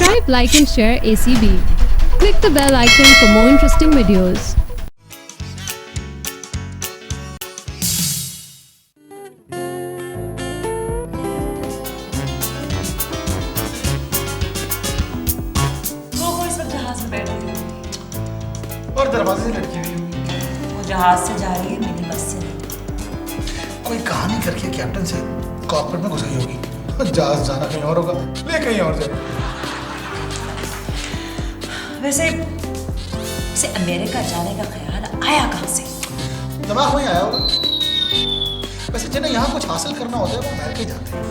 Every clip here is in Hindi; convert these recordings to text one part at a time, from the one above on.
Subscribe, like and share ACB. Click the bell icon for more interesting videos. वो इस वक्त जहाज में बैठी हुई और दरवाजे से लटकी हुई है। वो जहाज से जा रही है, मिनी बस से नहीं। कोई कहानी करके कैप्टन से कॉकपिट में घुस गई होगी। जहाज जाना कहीं और होगा, ले कहीं और जाए। वैसे इसे अमेरिका जाने का ख्याल आया कहाँ से? दिमाग में आया होगा। वैसे जिन्हें यहाँ कुछ हासिल करना होता है वो अमेरिका ही जाते हैं।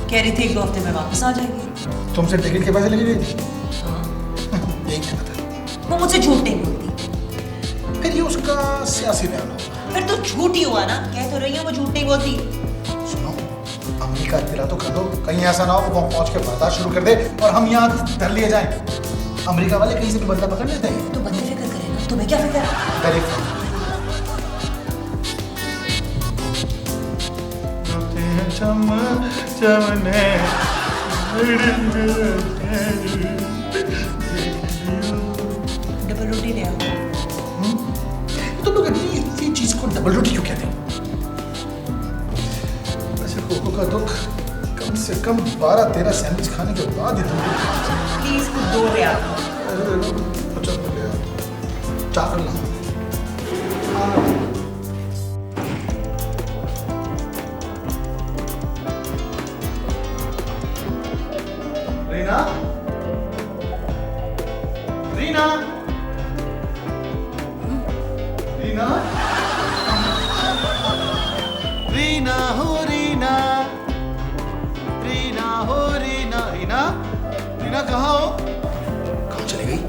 कह रही थी 1-2 हफ्ते में वापस आ जाएगी। तुमसे टिकट के पैसे लगे गए थे? हाँ। यही नहीं पता। वो मुझसे झूठ नहीं बोलती। फिर ये उसका सियासी बयान होगा। फिर तो झूठ ही हुआ ना, कह तो रही हूँ वो झूठ नहीं बोलती। सुनो, अमेरिका इत्तला तो कर दो, कहीं ऐसा ना हो वो पहुंच के बर्दाश्त शुरू कर दे और हम यहाँ धर लिए जाएं। अमेरिका वाले कहीं से भी बंदा पकड़ लेते हैं। तो बंदे फिक्र करे ना, तुम्हें क्या फिक्र है? डायरेक्ट डबल रोटी ले आओ। तुम लोग इतनी चीज को डबल रोटी क्यों कहते हैं? वैसे कोको का दुख कम से कम 12-13 सैंडविच खाने के बाद ही दूर। प्लीज कुछ 2 ले आओ। अच्छा ले आओ, चावल लाओ। रीना, रीना, रीना, रीना हो रीना, रीना हो रीना, रीना, रीना कहाँ हो? कहाँ चली गई?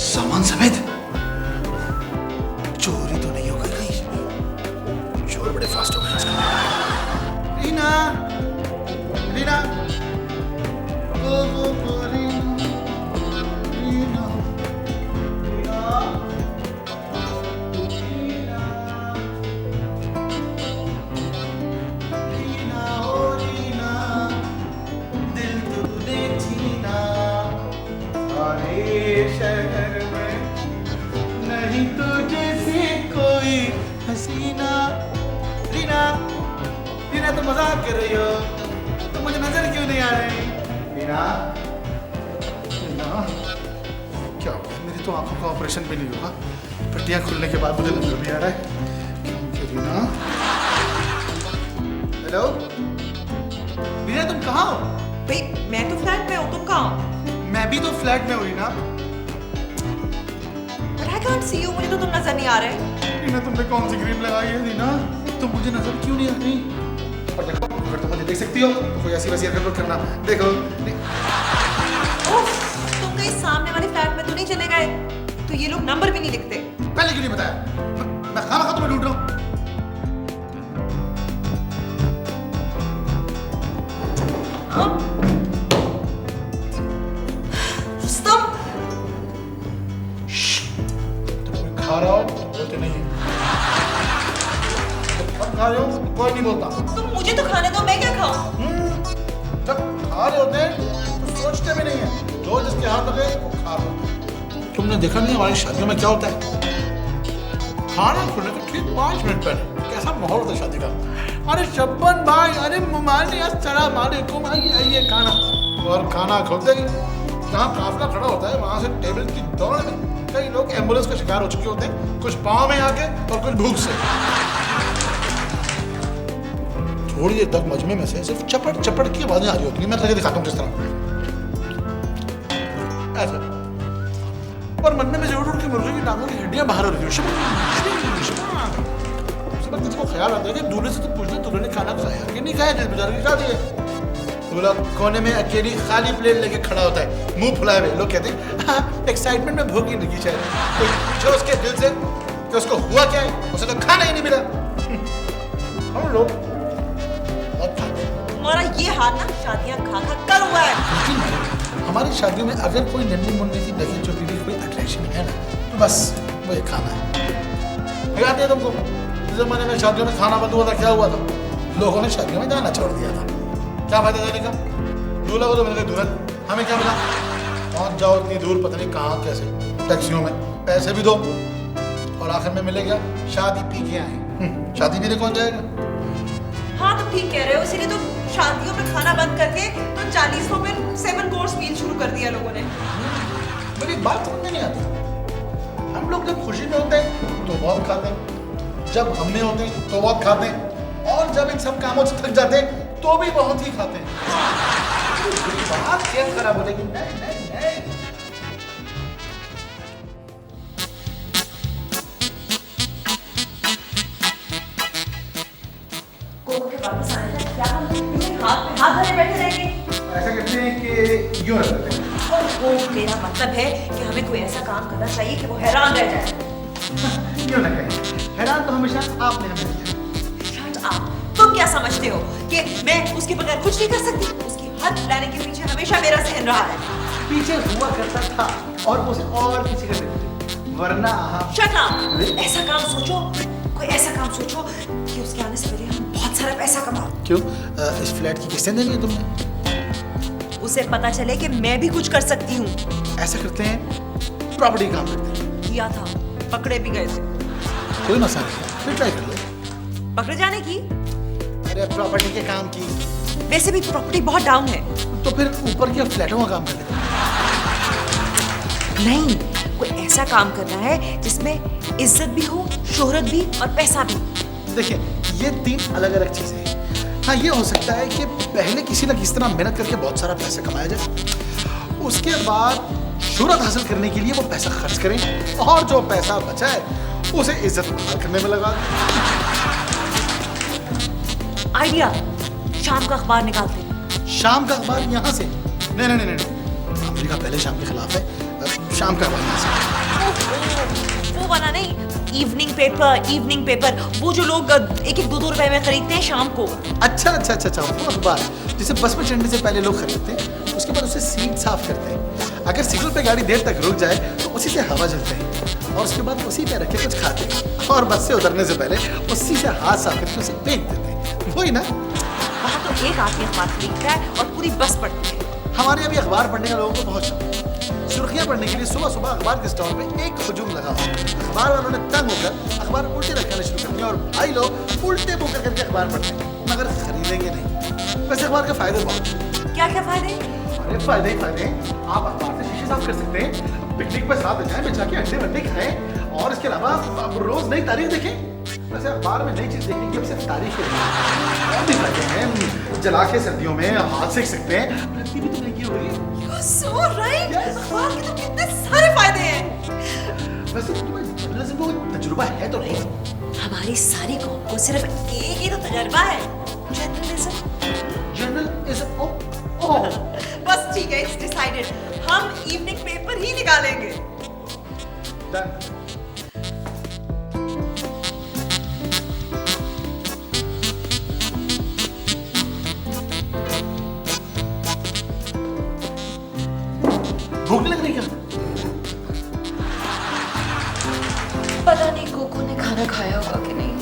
सामान समेत? चोरी तो नहीं हो गई कहीं? चोर बड़े फास्ट हो गए आजकल। रीना, रीना, गो रीना, रीना, रीना, रीना हो रीना, दिल तूने छीना, सारे शहर में नहीं तुझे से कोई हसीना। रीना, रीना तुम मजाक कर रही हो? तुम मुझे नजर क्यों नहीं आ रही? रीना, रीना, क्या हो गया? मेरी तो आंखों का ऑपरेशन भी नहीं हुआ, पट्टियां खुलने के बाद मुझे नजर भी आ रहा है। क्यों रीना? हेलो रीना, तुम कहाँ हो? भाई मैं तो फ्लैट में हूँ, तुम कहाँ हो? मैं भी तो फ्लैट में हुई ना। But I can't see you, मुझे तो तुम नजर नहीं आ रहे। रीना तुमने कौन सी क्रीम लगाई है रीना? तुम मुझे नजर क्यों नहीं आ रही? और देखो, अगर तुम मुझे देख सकती हो तो कोई ऐसी वैसी हरकत मत करना। देखो उफ, तुम कहीं सामने वाले फ्लैट में तो नहीं चले गए? तो ये लोग नंबर भी नहीं लिखते। पहले क्यों नहीं बताया? मैं खाना खा तुम्हें ढूंढ रहा हूँ। हाँ? रुस्तम, तुम खा रहा हो बोलते नहीं है। जब खा रहे हो कोई नहीं बोलता। तुम मुझे तो खाने दो, मैं क्या खाऊं? जब खा रहे होते हैं तो सोचते भी नहीं है, जो जिसके हाथ लगे वो खा लो। तुमने देखा नहीं हमारी शादियों में क्या होता है? खाना खुलने के ठीक 5 मिनट पहले कैसा माहौल होता है शादी का। अरे शब्बन भाई, अरे मुमानी अस्सलाम वालेकुम, आइए आइए खाना। और खाना खोलते ही जहाँ काफिला खड़ा होता है वहाँ से टेबल की दौड़ में कई लोग एम्बुलेंस का शिकार हो चुके होते हैं, कुछ पाँव में आके और कुछ भूख से। थोड़ी देर तक मजमे में से सिर्फ चपट चपट की आवाजें आ रही होती हैं। मैं तुझे दिखाता हूँ किस तरह ऐसा। और मन में जरूर उठ के मुर्गे की टांगों की हड्डियां बाहर हो रही हो। किसी को ख्याल आता है कि दूल्हे से तो पूछना दूल्हे ने खाना खाया कि नहीं खाया, जिस बेचारे की शादी है। दूल्हा कोने में अकेली खाली प्लेट लेके खड़ा होता है, मुंह फुलाए हुए। लोग कहते हैं हाँ एक्साइटमेंट में भूख ही लगी शायद। कोई पूछो उसके दिल से कि उसको हुआ क्या है, उसे तो खाना ही नहीं मिला। हम लोग तुम्हारा ये हाल ना शादियां खा खा कर हुआ है। लेकिन हमारी शादियों में अगर कोई नन्ही मुन्नी सी दही चौकी कोई अट्रैक्शन है ना तो बस वो ये खाना है। याद है तुमको इस जमाने में शादियों में खाना बंद हुआ था, क्या हुआ था? लोगों ने शादियों में जाना छोड़ दिया था। क्या फायदा जाने का? दूल्हा को तो मिल गई दुल्हन, हमें क्या मिला? पहुंच जाओ इतनी दूर, पता नहीं कहाँ कैसे, टैक्सियों में, पैसे भी दो और आखिर में मिलेगा शादी पी के आए। शादी पीने कौन जाएगा? हाँ तो ठीक कह रहे हो, इसीलिए तो शादियों में खाना बंद करके तो 40 में 7 कोर्स मील शुरू कर दिया लोगों ने। मेरी बात समझ में नहीं आती। हम लोग जब खुशी में होते हैं तो बहुत खाते हैं, जब गम में होते हैं तो बहुत खाते हैं, और जब इन सब कामों से थक जाते हैं तो भी बहुत ही खाते हैं। बात क्या खराब हो जाएगी? नहीं नहीं नहीं। कोको के वापस आने तक क्या हम हाथ में हाथ धरे बैठे रहेंगे? ऐसा कहते हैं कि यूं रहते हैं। वो मेरा मतलब है कि हमें कोई ऐसा काम करना चाहिए कि वो हैरान रह जाए। क्यों ना कहें, हैरान तो हमेशा आपने हमें किया। Shut up. तुम क्या समझते हो कि मैं उसके बगैर कुछ नहीं कर सकती? उसकी हर प्लानिंग के पीछे हमेशा मेरा सहन रहा है। पीछे हुआ करता था और उसे और किसी कर देते, वरना शट अप। ऐसा काम सोचो, कोई ऐसा काम सोचो कि उसके आने से पहले हम बहुत सारा पैसा कमाओ। क्यों? इस फ्लैट की किस्तें देनी है तुमने? उसे पता चले कि मैं भी कुछ कर सकती हूँ। ऐसा करते हैं, प्रॉपर्टी काम करते हैं। किया था, पकड़े भी गए थे। कोई मसला नहीं, फिर ट्राई कर लो। पकड़े जाने की? अरे प्रॉपर्टी के काम की। वैसे भी प्रॉपर्टी बहुत डाउन है। तो फिर ऊपर के फ्लैटों का काम कर लेते हैं। नहीं, कोई ऐसा काम करना है जिसमें इज्जत भी हो, शोहरत भी और पैसा भी। देखिए, ये 3 अलग अलग चीजें हैं। हाँ, ये हो सकता है कि पहले किसी न किसी तरह मेहनत करके बहुत सारा पैसा कमाया जाए, उसके बाद शोहरत हासिल करने के लिए वो पैसा खर्च करें, और जो पैसा बचा है उसे इज्जत बहाल करने में लगा दें। आइडिया, शाम का अखबार निकालते हैं। शाम का अखबार यहाँ से? नहीं नहीं नहीं नहीं, अमेरिका पहले शाम के खिलाफ है। शाम का अखबार यहाँ से। वो वाला नहीं, इवनिंग पेपर, वो जो लोग 1-1, 2-2 रुपए में खरीदते हैं शाम को। अच्छा अच्छा अच्छा अच्छा, वो अखबार जिसे बस में चढ़ने से पहले लोग खरीदते हैं, उसके बाद उसे सीट साफ करते हैं। अगर सिग्नल पे गाड़ी देर तक रुक जाए तो उसी से हवा झलते हैं, और उसके बाद उसी पे रख के कुछ खाते हैं, और बस से उतरने से पहले उसी से हाथ साफ करके उसे फेंक देते हैं। वही ना? वहाँ तो एक आदमी अखबार खरीदता है और पूरी बस पढ़ती है। हमारे अभी अखबार पढ़ने का लोगों को बहुत शौक है। सुर्खियां पढ़ने के लिए सुबह सुबह अखबार के स्टॉल पे एक हुजूम लगा हुआ। अखबार वालों ने तंग होकर अखबार उल्टे रखना शुरू कर दिया, और भाई लोग उल्टे मुंह करके अखबार पढ़ते हैं, मगर खरीदेंगे नहीं। वैसे अखबार के फायदे बहुत हैं। क्या क्या फायदे? अरे फायदे ही फायदे हैं। आप अखबार से शीशे साफ कर सकते हैं, पिकनिक पे साथ जाएं, बिछा के अंडे वंडे खाएं, और इसके अलावा आप रोज नई तारीख देखें। वैसे अखबार में नई चीज देखने की अब सिर्फ तारीख है। और भी फायदे हैं, जला के सर्दियों में हाथ सेक सकते हैं, रत्ती भी तो महंगी हो गई है। So right. अखबार के तो कितने सारे फायदे हैं। वैसे तुम्हें जर्नलिज्म में तजुर्बा है तो नहीं? हमारी सारी कौम को सिर्फ एक ही तो तजर्बा है, जर्नलिज्म। जर्नलिज्म? ओह, बस ठीक है, इट्स डिसाइडेड। हम इवनिंग पेपर ही निकालेंगे। डन। भूख लग रही क्या? पता नहीं कोको ने खाना खाया होगा कि नहीं।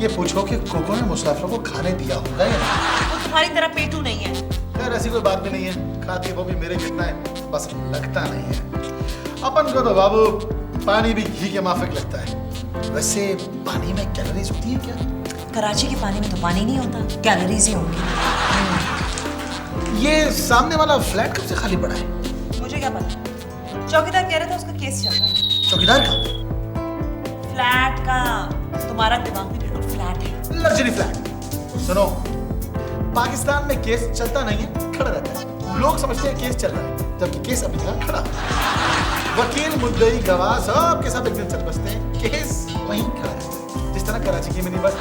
ये पूछो कि कोको ने मुसाफिरों को खाने दिया होगा या नहीं? वो तुम्हारी तरह पेटू नहीं है। खैर ऐसी कोई बात भी नहीं है, खाती वो भी मेरे जितना है, बस लगता नहीं है। अपन को तो बाबू पानी भी घी के माफिक लगता है। वैसे पानी में कैलोरीज होती है क्या? कराची के पानी में तो पानी नहीं होता, कैलोरीज ही होंगी। ये सामने वाला फ्लैट कब से खाली पड़ा है? मुझे क्या पता, चौकीदार कह रहा था उसका केस चल रहा है। चौकीदार का? फ्लैट का। तुम्हारा दिमाग भी बिल्कुल फ्लैट है। Luxury flat. सुनो, पाकिस्तान में केस चलता नहीं है, खड़ा रहता है। लोग समझते हैं केस चल रहा है, जबकि केस अपनी जगह खड़ा है। वकील, मुद्दई, गवाह सब के सब एक दिन चल बसते हैं, केस वहीं खड़ा है। जिस तरह कराची की मिनी बस,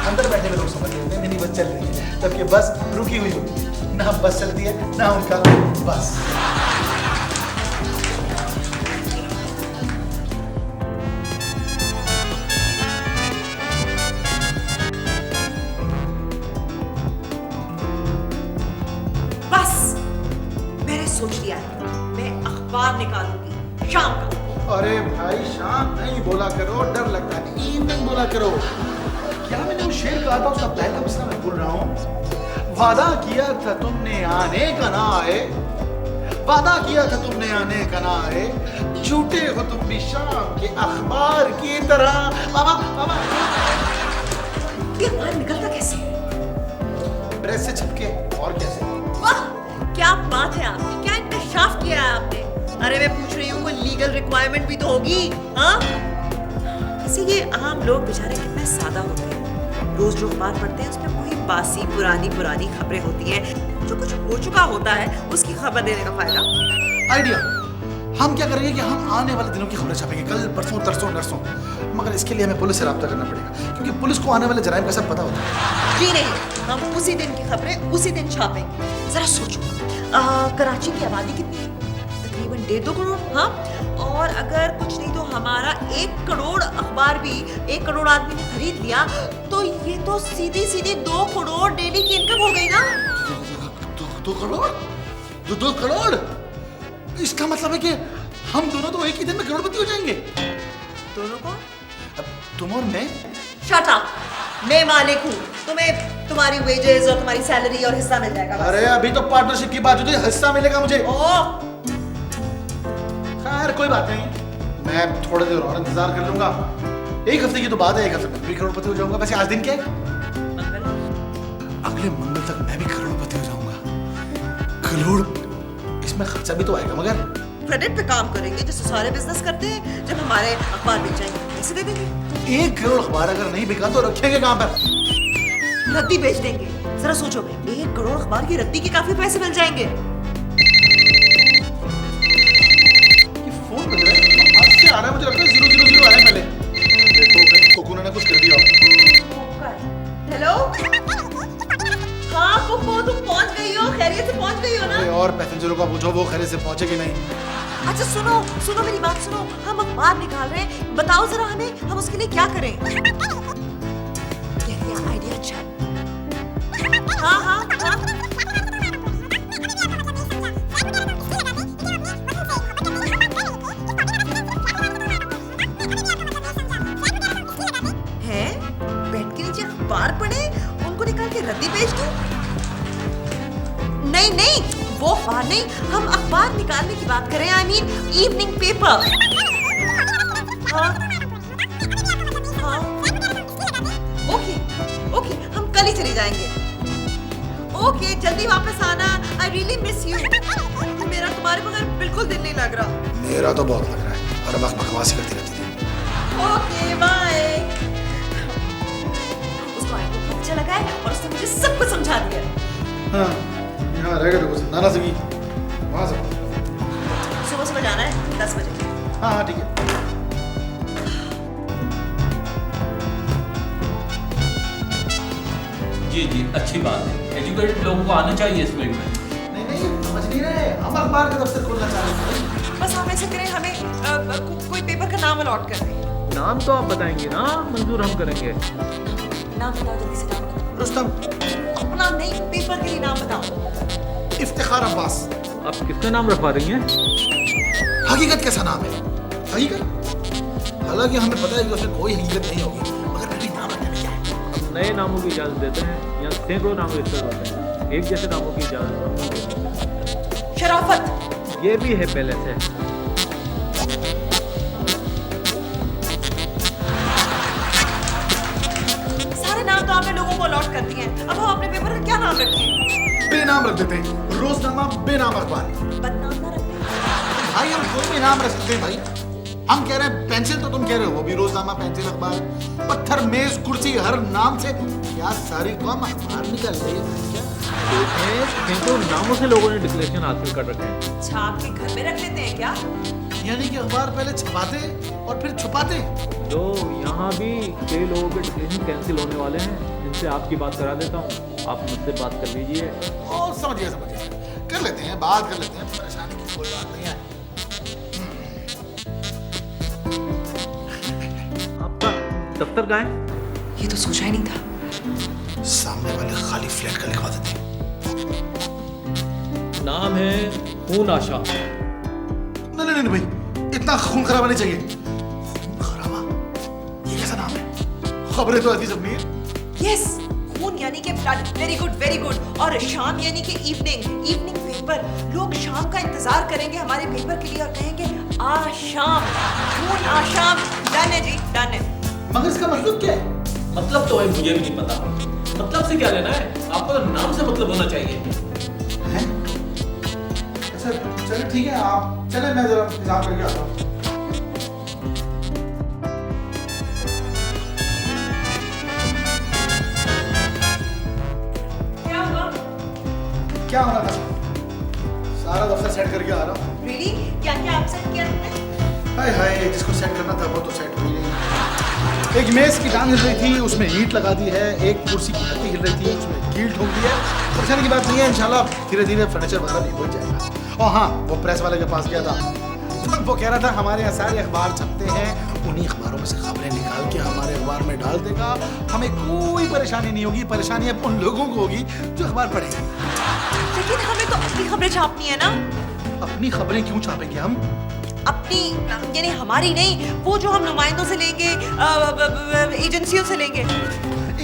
अंदर बैठे हुए लोग समझ लेते हैं मिनी बस चल रही है, जबकि बस रुकी हुई होती है। ना बस चलती है ना उनका बस। बस मैंने सोच लिया है, मैं अखबार निकालूंगी शाम का। अरे भाई, शाम नहीं बोला करो, डर लगता है। इवनिंग बोला करो। क्या मैंने वो शेर कहा था, उसका पहला मिसरा मैं बोल रहा हूँ। वादा किया था तुमने आने का, ना आए। वादा किया था तुमने आने का ना आए, झूठे हो तुम भी शाम के अखबार की तरह। मामा मामा ये बाहर निकलता कैसे? प्रेस से छिपके, और कैसे? वाह, क्या बात है आपकी, क्या इंकशाफ किया है आपने। अरे मैं पूछ रही हूँ कोई लीगल रिक्वायरमेंट भी तो होगी, हाँ? वैसे ये आम लोग बेचारे कितने सादा होते हैं, रोज जो अखबार पढ़ते हैं उसमें वही बासी पुरानी खबरें होती हैं, जो कुछ हो चुका होता है उसकी खबर देने का फायदा। आइडिया, हम क्या करेंगे कि हम आने वाले दिनों की खबरें छापेंगे, कल परसों तरसों नरसों, मगर इसके लिए हमें पुलिस से रब्ता करना पड़ेगा, क्योंकि पुलिस को आने वाले जराइम का सब पता होता है। जी नहीं, हम उसी दिन की खबरें उसी दिन छापेंगे। जरा सोचो, कराची की आबादी कितनी है? तकरीबन 1.5-2 करोड़, हाँ? और अगर कुछ नहीं तो हमारा 1 करोड़ अखबार भी 1 करोड़ आदमी ने खरीद लिया, तो ये तो सीधी 2 करोड़ डेली की इनकम हो गई ना। 2 करोड़? इसका मतलब है कि हम दोनों तो एक ही दिन में करोड़पति हो जाएंगे। दोनों को? अब तुम और मैं? शट अप, मैं मालिक हूँ, तुम्हें तुम्हारी वेजेस और तुम्हारी सैलरी और हिस्सा मिल जाएगा बस। अरे अभी तो पार्टनरशिप की बात होती है, हिस्सा मिलेगा मुझे। ओह, खैर कोई बात नहीं, मैं थोड़ी देर और इंतजार कर लूंगा। 1 हफ्ते की तो बात है, 1 हफ्ते में भी करोड़पति हो जाऊंगा। वैसे आज दिन क्या है? अगले मंगल तक मैं भी करोड़पति हो जाऊंगा। करोड़, इसमें खर्चा भी तो आएगा, मगर क्रेडिट पे काम करेंगे जैसे सारे बिजनेस करते हैं। जब हमारे अखबार बेच जाएंगे पैसे दे देंगे। 1 करोड़ अखबार अगर नहीं बिका तो रखेंगे कहाँ पर? रद्दी बेच देंगे। जरा सोचो, 1 करोड़ अखबार की रद्दी के काफी पैसे मिल जाएंगे। फोन बज रहा है, आज से आ रहा है, मुझे लगता है 000 आ रहा है पहले। देखो कहीं कोकोना ने कुछ कर दिया। हेलो, हाँ कोको, तुम पहुंच गई हो? खैरियत से पहुंच गई हो ना? अरे और पैसेंजरों का पूछो, वो खैरियत से पहुंचे कि नहीं। अच्छा सुनो मेरी बात सुनो, हम अखबार निकाल रहे हैं, बताओ जरा हमें, हम उसके लिए क्या करें? आइडिया अच्छा है। हाँ है, बेड के नीचे अखबार पढ़े, उनको निकाल के रद्दी बेच दूं? नहीं, वो अखबार नहीं, हम अखबार निकालने की बात करें। I mean evening paper. हाँ, ओके, हम कल ही चले जाएंगे। ओके, जल्दी वापस आना। I really miss you. मेरा तुम्हारे बगैर बिल्कुल दिल नहीं लग रहा। मेरा तो बहुत लग रहा है, हर वक्त बकवास ही करती रहती थी। Okay bye. उसको आई को अच्छा लगा है और उसने मुझे सब कुछ समझा दिया। हाँ, यहाँ रहेगा तो कुछ नाना सगी वहाँ से। सुबह जाना है 10 बजे। हाँ ठीक है। जी अच्छी बात है, एजुकेटेड लोगों को आना चाहिए इस फील्ड में। नहीं समझ नहीं रहे, हम अखबार का दफ्तर खोलना चाह रहे हैं। बस हम ऐसे करें, हमें कोई पेपर का नाम अलॉट कर दें। नाम तो आप बताएंगे ना, मंजूर हम करेंगे। नाम बताओ, जल्दी से नाम बताओ। रुस्तम। अपना नहीं, पेपर के लिए नाम बताओ। इफ्तिखार अब्बास। आप किसका नाम रखवा रही हैं? हकीकत कैसा नाम है? हकीकत? हालांकि हमें पता है कि उसमें कोई हकीकत नहीं होगी, मगर फिर भी नाम रखने में क्या है? हम नए नामों की इजाज़त देते हैं, यहाँ सैकड़ों नाम रजिस्टर होते हैं, एक जैसे नामों की इजाज़त। शराफत। ये भी है पहले से। सारे नाम तो आपने लोगों को अलॉट कर दिए हैं, अब हम अपने पेपर का क्या नाम रखें? बेनाम रख देते हैं, रोजनामा बेनाम अखबार। बदनाम ना रखें भाई हम कोई भी नाम रख सकते हैं भाई। हम कह रहे हैं पेंसिल, तो तुम कह रहे हो वो भी रोजनामा, पेंसिल, अखबार, पत्थर, मेज, कुर्सी, हर नाम से क्या सारी कौम अखबार निकल रही है क्या? सैकड़ों नामों से लोगों ने डिक्लेरेशन हासिल कर रखे हैं। छाप के घर में रख लेते हैं क्या? यानी कि अखबार पहले छपाते और फिर छुपाते। तो यहाँ भी कई लोगों के डिक्लेरेशन कैंसिल होने वाले हैं, इनसे आपकी बात करा देता हूँ, आप मुझसे बात कर लीजिए। और समझिए कर लेते हैं, बात कर लेते हैं, परेशानी की कोई बात नहीं है। आपका दफ्तर कहाँ है? ये तो सोचा ही नहीं था। सामने वाले खाली फ्लैट का लिखवा देते हैं। नाम है खून आशा। नहीं भाई, इतना खून खराबा नहीं चाहिए। खून खराबा? ये कैसा नाम है? खबरें तो आती सब नहीं है। यस, खून यानी कि ब्लड, वेरी गुड। और शाम यानी कि इवनिंग, इवनिंग पेपर, लोग शाम का इंतजार करेंगे हमारे पेपर के लिए और कहेंगे आ शाम, जून आ शाम। डन है जी, डन है। मगर इसका मतलब क्या है? मतलब तो है मुझे भी नहीं पता। मतलब से क्या लेना है? आपको तो नाम से मतलब होना चाहिए। हैं? अच्छा चलिए ठीक है, आप चले, मैं जरा इंतजार करके आता हूँ। क्या हुआ? क्या हो रहा था? सारा दफ्तर सेट करके आ रहा हूँ। रियली? क्या क्या आप सेट किया तुमने? हाय हाय, जिसको सेट करना था वो तो सेट हो ही नहीं। एक मेज की टांग हिल रही थी, उसमें ईंट लगा दी है। एक कुर्सी की हड्डी हिल रही थी, उसमें कील ठोक दी है। परेशानी की बात नहीं है, इंशाल्लाह धीरे धीरे फर्नीचर वगैरह भी हो जाएगा। और हाँ, वो प्रेस वाले के पास गया था, वो कह रहा था हमारे यहाँ सारे अखबार छपते हैं, उन्हीं अखबारों में से खबरें निकाल के हमारे अखबार में डाल देगा, हमें कोई परेशानी नहीं होगी। परेशानी अब उन लोगों को होगी जो अखबार पढ़ेंगे। लेकिन हमें तो अपनी खबरें छापनी है ना। अपनी खबरें क्यों छापेंगे हम? अपनी यानी हमारी नहीं, वो जो हम नुमाइंदों से लेंगे, एजेंसियों से लेंगे।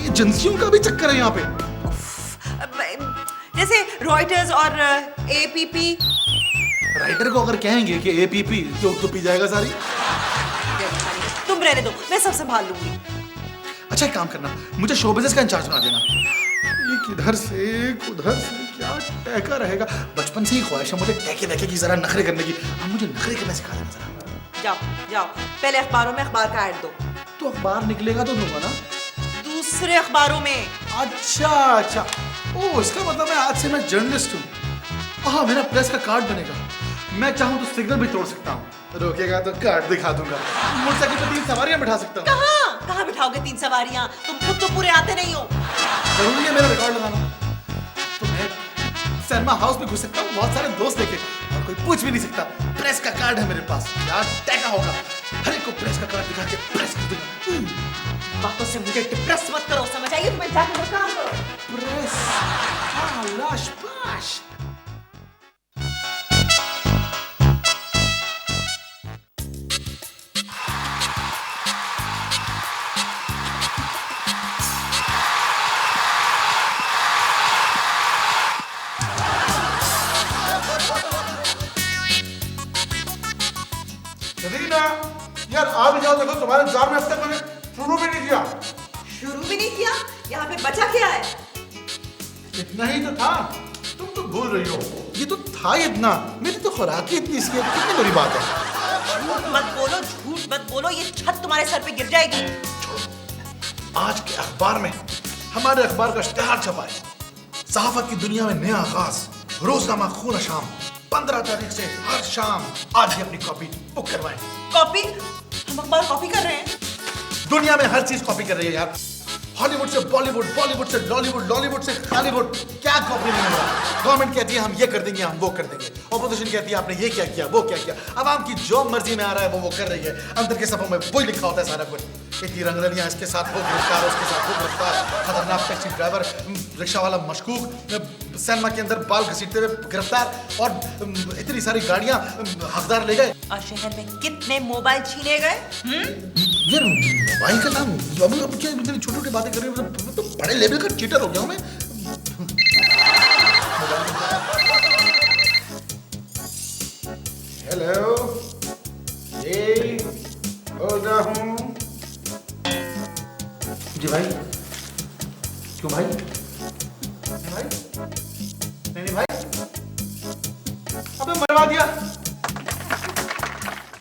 एजेंसियों का भी चक्कर है यहाँ पे। जैसे रॉयटर्स और एपीपी। राइटर को अगर कहेंगे कि एपीपी तो पी जाएगा सारी। तुम रहने दो, मैं सब संभाल लूंगी। अच्छा एक काम करना, मुझे शो बिजनेस का इंचार्ज बना देना। ये किधर से उधर से क्या टहका रहेगा। बचपन से ही ख्वाहिश है मुझे टहके वहके की, जरा नखरे करने की। अब मुझे नखरे करना सिखा देना जरा। जाओ जाओ, पहले अखबारों में अखबार का ऐड दो। तो अखबार निकलेगा तो दूंगा ना। दूसरे अखबारों में। अच्छा अच्छा, ओ इसका मतलब है आज से मैं जर्नलिस्ट हूँ। हाँ, मेरा प्रेस का कार्ड बनेगा। मैं चाहूँ तो सिग्नल भी तोड़ सकता हूँ, रोकेगा तो कार्ड दिखा दूंगा। मोटरसाइकिल पर 3 सवारियां बिठा सकता हूँ। कहाँ कहाँ बिठाओगे 3 सवारियां? तुम खुद तो पूरे आते नहीं हो। जरूरी है मेरा रिकॉर्ड लगाना। तो मैं सिनेमा हाउस में घुस सकता हूँ बहुत सारे दोस्त लेके, और कोई पूछ भी नहीं सकता। प्रेस का कार्ड है मेरे पास, क्या टैका होगा। हर एक को प्रेस का कार्ड दिखा के प्रेस कर दूंगा। बातों से मुझे डिप्रेस मत करो, समझ आई? तुम्हें जाके अपना काम करो। प्रेस, हाँ, लाश पाश। रवीना, यार आ भी जाओ, देखो तुम्हारे इंतजार में अब तक मैंने शुरू भी नहीं किया। शुरू भी नहीं किया? यहाँ पे बचा क्या है? इतना ही तो था, तुम तो भूल रही हो। ये तो था इतना, मेरी तो खुराक ही इतनी सी है, कितनी बड़ी बात है। झूठ मत बोलो, झूठ मत बोलो, ये छत तुम्हारे सर पे गिर जाएगी। आज के अखबार में हमारे अखबार का इश्तिहार छपा है, सहाफत की दुनिया में नया आगाज, रोजनामा खून शाम, 15 तारीख से हर शाम। आज ही अपनी कॉपी बुक करवाएं। कॉपी? हम अखबार कॉपी कर रहे हैं? दुनिया में हर चीज कॉपी कर रही है यार। हॉलीवुड से बॉलीवुड, बॉलीवुड से लॉलीवुड, लॉलीवुड से हॉलीवुड, क्या कॉपी नहीं हो रहा। गवर्नमेंट कहती है हम ये कर देंगे, हम वो कर देंगे। ऑपोजिशन कहती है आपने ये क्या किया, वो क्या किया। अवाम की जो मर्जी में आ रहा है वो कर रही है। अंदर के सफों में वही लिखा होता है सारा कुछ। इतनी रंगरलियां, इसके साथ वो गिरफ्तार, उसके साथ वो गिरफ्तार, खतरनाक टैक्सी ड्राइवर, रिक्शा वाला मशकूक, सिनेमा के अंदर बाल घसीटते हुए गिरफ्तार, और इतनी सारी गाड़ियां हकदार ले गए। और शहर में कितने मोबाइल छीने गए? यार मोबाइल का नाम, अब क्या छोटी छोटी बातें कर रहे हो, तो बड़े लेवल का चीटर हो गया हूं मैं। हेलो, ये बोल रहा हूँ जी भाई। क्यों भाई? नहीं भाई, नहीं भाई, अबे मरवा दिया।